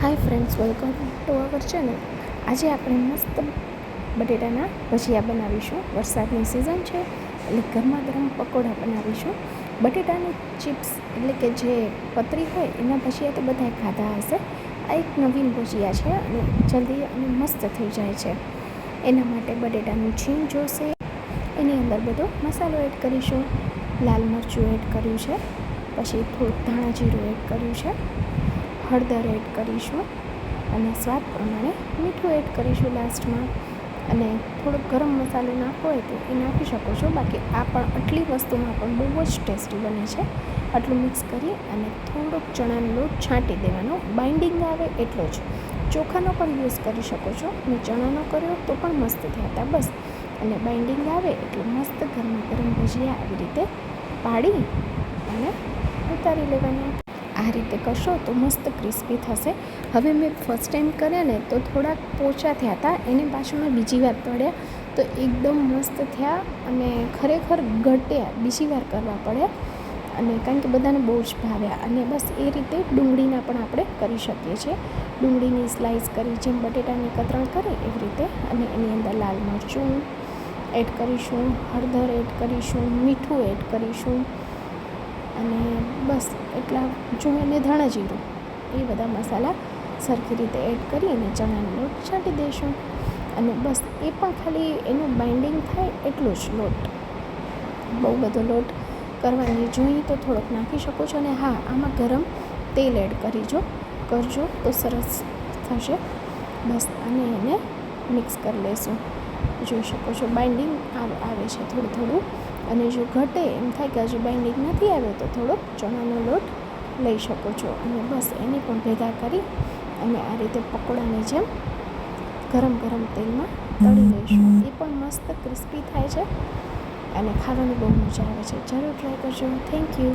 Hi friends, welcome to our channel. આજે આપણે મસ્ત બટેટાના ભજીયા બનાવીશું. વરસાદની સિઝન છે એટલે ગરમા ગરમ પકોડા બનાવીશું. બટેટાની ચિપ્સ એટલે કે જે પતરી હોય એના ભજીયા તો બધાએ ખાધા હશે. આ એક નવીન ભજીયા છે અને જલ્દી અને મસ્ત થઈ જાય છે. એના માટે બટેટાનું છીણ જોશે. એની અંદર બધો મસાલો એડ કરીશું. લાલ મરચું એડ કર્યું છે, પછી થોડુંક ધાણા જીરું એડ કર્યું છે, હળદર એડ કરીશું અને સ્વાદ પ્રમાણે મીઠું એડ કરીશું લાસ્ટમાં. અને થોડોક ગરમ મસાલો નાખવો હોય તો એ નાખી શકો છો. બાકી આ પણ આટલી વસ્તુમાં પણ બહુ જ ટેસ્ટી બને છે. આટલું મિક્સ કરી અને થોડોક ચણાનો લોટ છાંટી દેવાનો, બાઇન્ડિંગ આવે એટલો જ. ચોખાનો પણ યુઝ કરી શકો છો. મેં ચણાનો કર્યો તો પણ મસ્ત થયા હતા. બસ, અને બાઇન્ડિંગ આવે એટલે મસ્ત ગરમા ગરમ ભજીયા આવી રીતે પાડી અને ઉતારી લેવાના. આ રીતે કરશો તો મસ્ત ક્રિસ્પી થશે. હવે મેં ફર્સ્ટ ટાઈમ કર્યા ને તો થોડાક પોચા થયા હતા, એને પાછું મેં બીજી વાર તળ્યા તો એકદમ મસ્ત થયા અને ખરેખર ઘટ્યા. બીજી વાર કરવા પડ્યા અને કારણ કે બધાને બહુ જ ભાવ્યા. અને બસ એ રીતે ડુંગળીના પણ આપણે કરી શકીએ છીએ. ડુંગળીની સ્લાઇસ કરી જેમ બટેટાની કતરણ કરી એવી રીતે. અને એની અંદર લાલ મરચું એડ કરીશું, હળદર એડ કરીશું, મીઠું એડ કરીશું અને બસ એટલા એને ધાણા જીરું, એ બધા મસાલા સરખી રીતે એડ કરી અને ચણાનો લોટ છાંટી દઈશું. અને બસ એ પણ ખાલી એનું બાઇન્ડિંગ થાય એટલો જ લોટ, બહુ બધો લોટ કરવાની જોઈએ તો થોડોક નાખી શકો છો. અને હા, આમાં ગરમ તેલ એડ કરજો તો સરસ થશે. બસ, અને એને મિક્સ કરી લઈશું. જોઈ શકો છો બાઇન્ડિંગ આવે છે થોડું થોડું. અને જો ઘટે એમ થાય કે હજુ બાઇન્ડિંગ નથી આવ્યો તો થોડોક ચણાનો લોટ લઈ શકો છો. અને બસ એને પણ ભેગા કરી અને આ રીતે પકોડાની જેમ ગરમ ગરમ તેલમાં તળી લઈશું. એ પણ મસ્ત ક્રિસ્પી થાય છે અને ખાવાની બહુ મજા આવે છે. જરૂર ટ્રાય કરજો. Thank you.